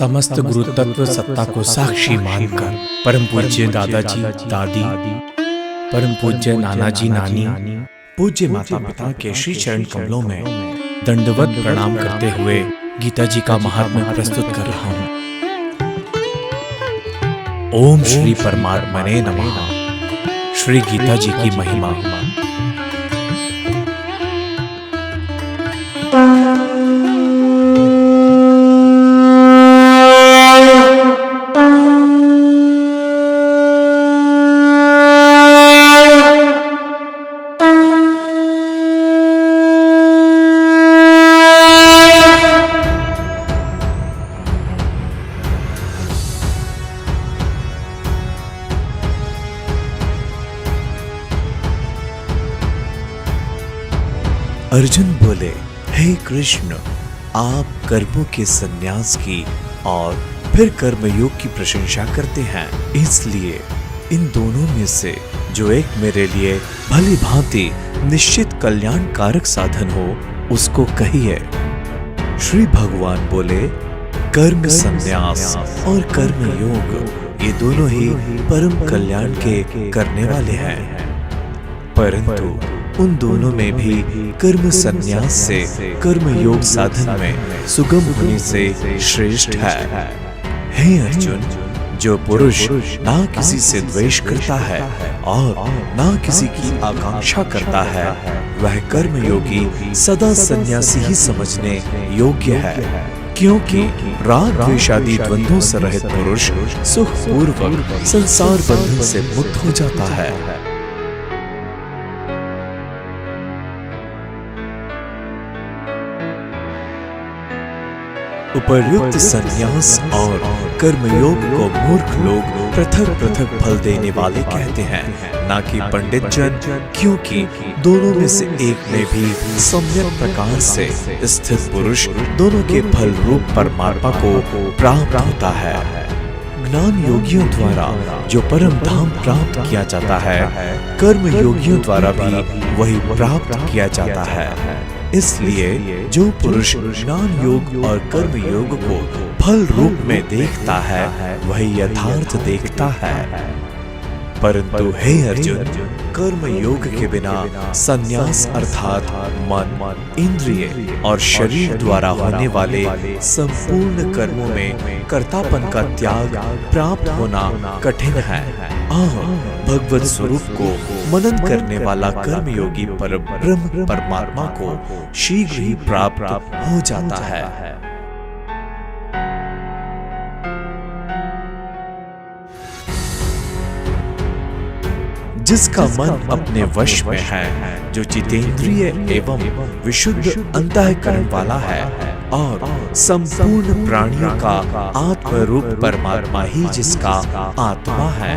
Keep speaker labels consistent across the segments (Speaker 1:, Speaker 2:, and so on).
Speaker 1: समस्त गुरु तत्व सत्ता को साक्षी मानकर परम पूज्य दादाजी दादी, परम पूज्य नानाजी नानी, पूज्य माता पिता के श्री चरण कमलों में दंडवत प्रणाम करते हुए गीता जी का महात्म्य प्रस्तुत कर रहा हूँ। ओम श्री परमात्मने नमः। श्री गीता जी की महिमा।
Speaker 2: अर्जुन बोले, हे कृष्ण, आप कर्मों के संन्यास की और फिर कर्मयोग की प्रशंसा करते हैं, इसलिए इन दोनों में से जो एक मेरे लिए भली भांति निश्चित कल्याणकारक साधन हो उसको कहिए। श्री भगवान बोले, कर्म संन्यास और कर्मयोग ये दोनों ही परम कल्याण के करने वाले हैं, परंतु उन दोनों में भी कर्म संन्यास से कर्मयोग साधन में सुगम होने से श्रेष्ठ है। हे अर्जुन, जो पुरुष ना किसी से द्वेष करता है और ना किसी की आकांक्षा करता है, वह कर्मयोगी सदा सन्यासी ही समझने योग्य है, क्योंकि राग द्वेषादि द्वंद्वों से रहित पुरुष सुखपूर्वक संसार बंधन से मुक्त हो जाता है। उपर्युक्त संन्यास और कर्मयोग को मूर्ख लोग पृथक पृथक फल देने वाले कहते हैं, ना कि पंडित जन, क्योंकि दोनों में से एक में भी सम्यक प्रकार से स्थित पुरुष दोनों के फल रूप परमात्मा को प्राप्त होता है। ज्ञान योगियों द्वारा जो परम धाम प्राप्त किया जाता है, कर्म योगियों द्वारा भी वही प्राप्त किया जाता है। इसलिए जो पुरुष ज्ञान योग और कर्म योग को फल रूप में देखता है, वही यथार्थ देखता है। परंतु हे अर्जुन, कर्म योग के बिना संन्यास अर्थात मन, इंद्रिय और शरीर द्वारा होने वाले संपूर्ण कर्मों में कर्तापन का त्याग प्राप्त होना कठिन है और भगवत स्वरूप को मनन करने वाला कर्मयोगी परब्रह्म परमात्मा को शीघ्र ही प्राप्त हो जाता है। जिसका मन अपने वश में है, जो जितेंद्रिय एवं विशुद्ध अंतःकरण वाला है और संपूर्ण प्राणियों का आत्म रूप परमात्मा ही जिसका आत्मा है,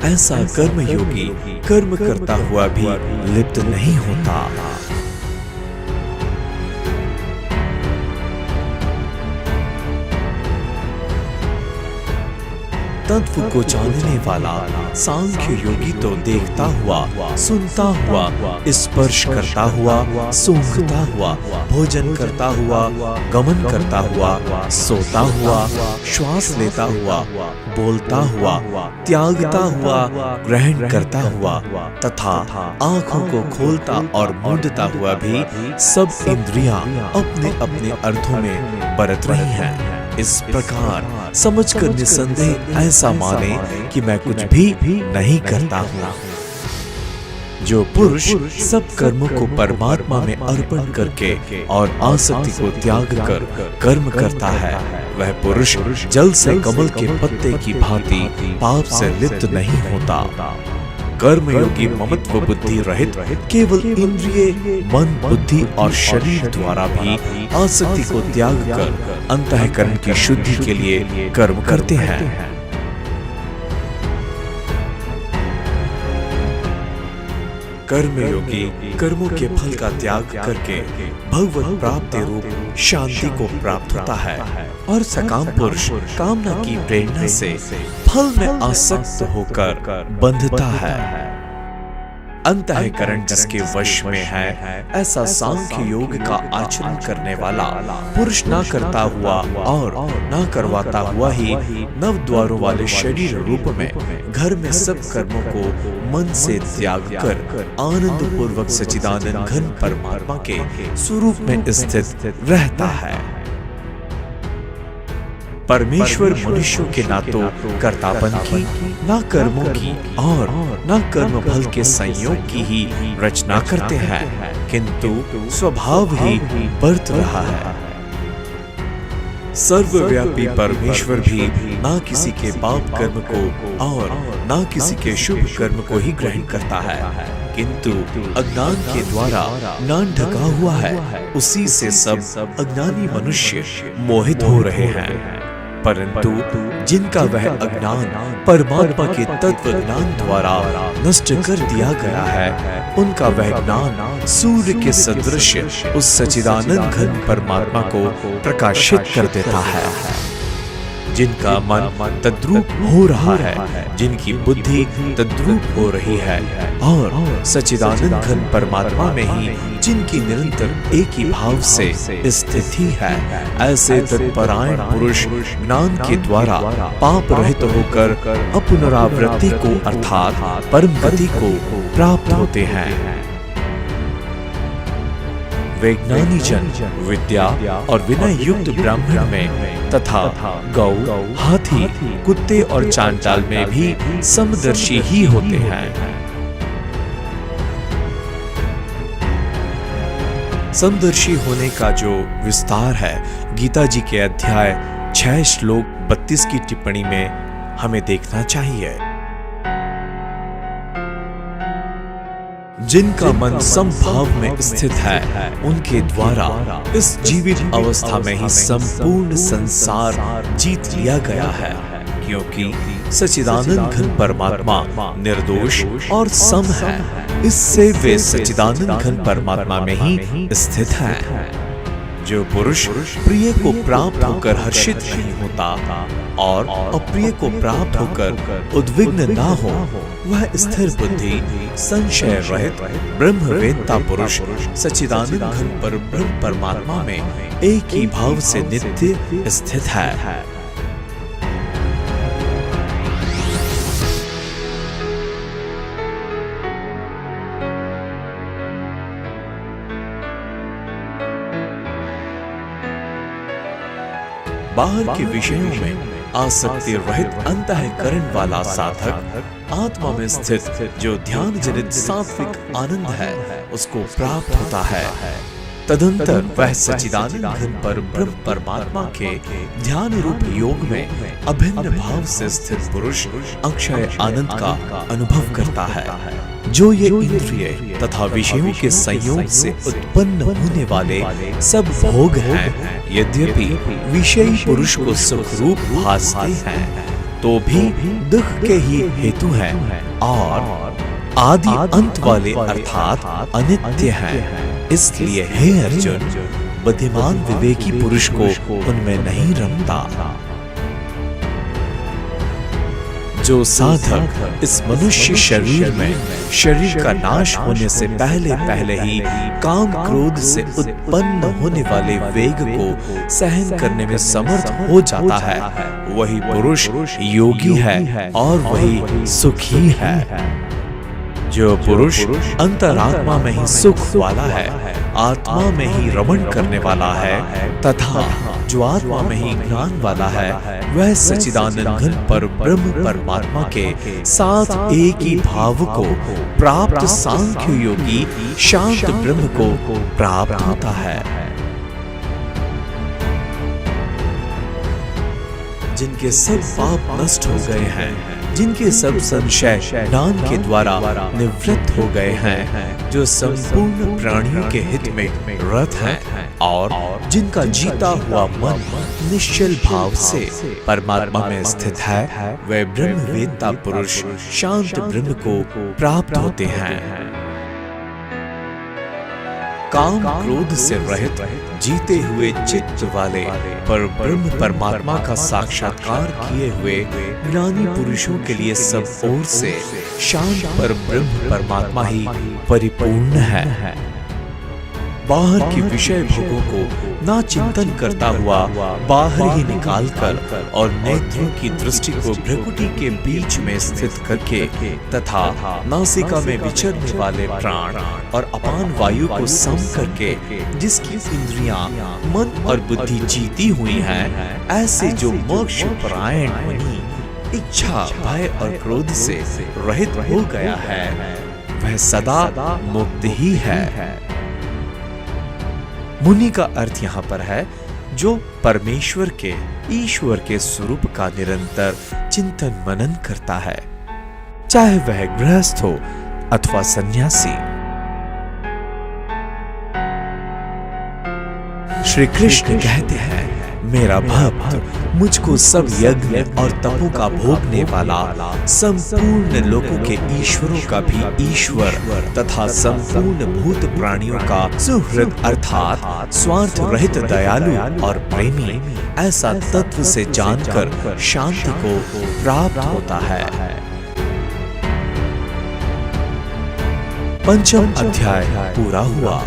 Speaker 2: ऐसा कर्मयोगी कर्म करता हुआ भी लिप्त नहीं होता। तत्व को जानने वाला सांख्य योगी तो देखता हुआ, सुनता हुआ, स्पर्श करता हुआ, सूंघता हुआ, भोजन करता हुआ, गमन करता हुआ, सोता हुआ, श्वास लेता हुआ, बोलता हुआ, त्यागता हुआ, ग्रहण करता हुआ तथा आंखों को खोलता और मूंदता हुआ भी सब इंद्रियां अपने अपने अर्थों में बरत रही हैं। इस प्रकार समझकर निसंदेह ऐसा माने कि मैं कुछ भी नहीं करता हूँ। जो पुरुष सब कर्मों को परमात्मा में अर्पण करके और आसक्ति को त्याग कर कर्म करता है, वह पुरुष जल से कमल के पत्ते की भांति पाप से लिप्त नहीं होता। कर्मयोगी ममत्व बुद्धि रहित केवल इंद्रिय, मन, बुद्धि और शरीर द्वारा भी आसक्ति को त्याग कर अंतःकरण की शुद्धि के लिए कर्म करते हैं। कर्मयोगी कर्मों के फल का त्याग करके भगवत प्राप्ति रूप शांति को प्राप्त होता है और सकाम पुरुष कामना की प्रेरणा से फल में आसक्त होकर बंधता है। अंतःकरण जिसके वश में है, ऐसा सांख्य योग का आचरण करने वाला पुरुष ना करता हुआ और ना करवाता हुआ ही नव द्वारों वाले शरीर रूप में घर में सब कर्मों को मन से त्याग कर आनंद पूर्वक सच्चिदानंद घन परमात्मा के स्वरूप में स्थित रहता है। परमेश्वर मनुष्यों के ना तो कर्तापन की, ना कर्मों की और ना कर्म फल के संयोग की ही रचना करते हैं, किंतु स्वभाव ही बरत रहा है। सर्वव्यापी परमेश्वर भी ना किसी के पाप कर्म को और ना किसी के शुभ कर्म को ही ग्रहण करता है, किंतु अज्ञान के द्वारा नाम ढका हुआ है, उसी से सब अज्ञानी मनुष्य मोहित हो रहे हैं। परंतु जिनका वह अज्ञान परमात्मा के तत्व ज्ञान द्वारा नष्ट कर दिया गया है, उनका वह ज्ञान सूर्य के सदृश उस सच्चिदानंद घन परमात्मा को प्रकाशित कर देता है। जिनका मन तद्रूप हो रहा है, जिनकी बुद्धि तद्रूप हो रही है और सच्चिदानंद घन परमात्मा में ही जिनकी निरंतर एक ही भाव से स्थिति है, ऐसे तत्परायण पुरुष ज्ञान के द्वारा पाप रहित होकर अपनरावृत्ति को अर्थात परम गति को प्राप्त होते हैं। वैज्ञानिक जन विद्या और विनय युक्त ब्राह्मण में तथा गौ, हाथी, कुत्ते और चांडाल में भी समदर्शी ही होते हैं। समदर्शी होने का जो विस्तार है, गीता जी के अध्याय 6 श्लोक 32 की टिप्पणी में हमें देखना चाहिए। जिनका मन समभाव में स्थित है, उनके द्वारा इस जीवित अवस्था में ही संपूर्ण संसार जीत लिया गया है, क्योंकि सच्चिदानंद घन परमात्मा निर्दोष और सम है। इससे वे सच्चिदानंद घन परमात्मा में ही स्थित हैं। जो पुरुष प्रिय को प्राप्त होकर हर्षित नहीं होता और अप्रिय को प्राप्त होकर उद्विग्न ना हो, वह स्थिर बुद्धि संशय रहित ब्रह्मवेत्ता पुरुष सच्चिदानंद घन पर ब्रह्म परमात्मा में एक ही भाव से नित्य स्थित है। बाहर के विषयों में आसक्ति रहित अंतःकरण वाला साधक आत्मा में स्थित जो ध्यान जनित सात्विक आनंद है, उसको प्राप्त होता है। तदंतर वह सच्चिदानंद घन पर ब्रह्म परमात्मा के ध्यान रूप योग में अभिन्न भाव से स्थित पुरुष अक्षय आनंद का अनुभव करता है। जो ये इंद्रिय तथा विषयों के संयोग से उत्पन्न होने वाले सब भोग हैं, यद्यपि विषयी पुरुष को सुख रूप भासते हैं, तो भी दुख के ही हेतु हैं और आदि अंत वाले अर्थात अनित्य हैं। इसलिए हे अर्जुन, बुद्धिमान विवेकी पुरुष को उनमें नहीं रमता। जो साधक इस मनुष्य शरीर में शरीर का नाश होने से पहले पहले ही काम क्रोध से उत्पन्न होने वाले वेग को सहन करने में समर्थ हो जाता है, वही पुरुष योगी है और वही सुखी है। जो पुरुष अंतरात्मा में ही सुख वाला है, आत्मा में ही रमण करने वाला है तथा जो आत्मा में ही ज्ञान वाला है, वह सच्चिदानंद घन पर ब्रह्म परमात्मा के साथ एक ही भाव को प्राप्त सांख्य योगी शांत ब्रह्म को प्राप्त होता है। जिनके सब पाप नष्ट हो गए हैं, जिनके सब संशय ज्ञान के द्वारा निवृत्त हो गए हैं, जो संपूर्ण प्राणियों के हित में रत हैं और जिनका जीता हुआ मन निश्चल भाव से परमात्मा में स्थित है, वे ब्रह्मवेत्ता पुरुष शांत ब्रह्म को प्राप्त होते हैं। काम क्रोध से रहित जीते हुए चित्त वाले पर ब्रह्म परमात्मा का साक्षात्कार किए हुए ज्ञानी पुरुषों के लिए सब ओर से शांत पर ब्रह्म परमात्मा ही परिपूर्ण है। बाहर की विषय भोगों को ना चिंतन करता हुआ बाहर ही निकालकर और नेत्रों की दृष्टि को भ्रुकुटी के बीच में स्थित करके तथा नासिका में विचरने वाले प्राण और अपान वायु को सम करके जिसकी इंद्रियां मन और बुद्धि जीती हुई हैं, ऐसे जो मोक्ष परायण मुनि इच्छा भय और क्रोध से रहित हो गया है, वह सदा मुक्त ही है। मुनि का अर्थ यहाँ पर है जो परमेश्वर के ईश्वर के स्वरूप का निरंतर चिंतन मनन करता है, चाहे वह गृहस्थ हो अथवा सन्यासी। श्री कृष्ण कहते हैं, मेरा भक्त मुझको सब यज्ञ और तपों का भोगने वाला, संपूर्ण लोगों के ईश्वरों का भी ईश्वर तथा संपूर्ण भूत प्राणियों का सुहृद अर्थात स्वार्थ रहित दयालु और प्रेमी ऐसा तत्व से जानकर शांति को प्राप्त होता है। पंचम अध्याय पूरा हुआ।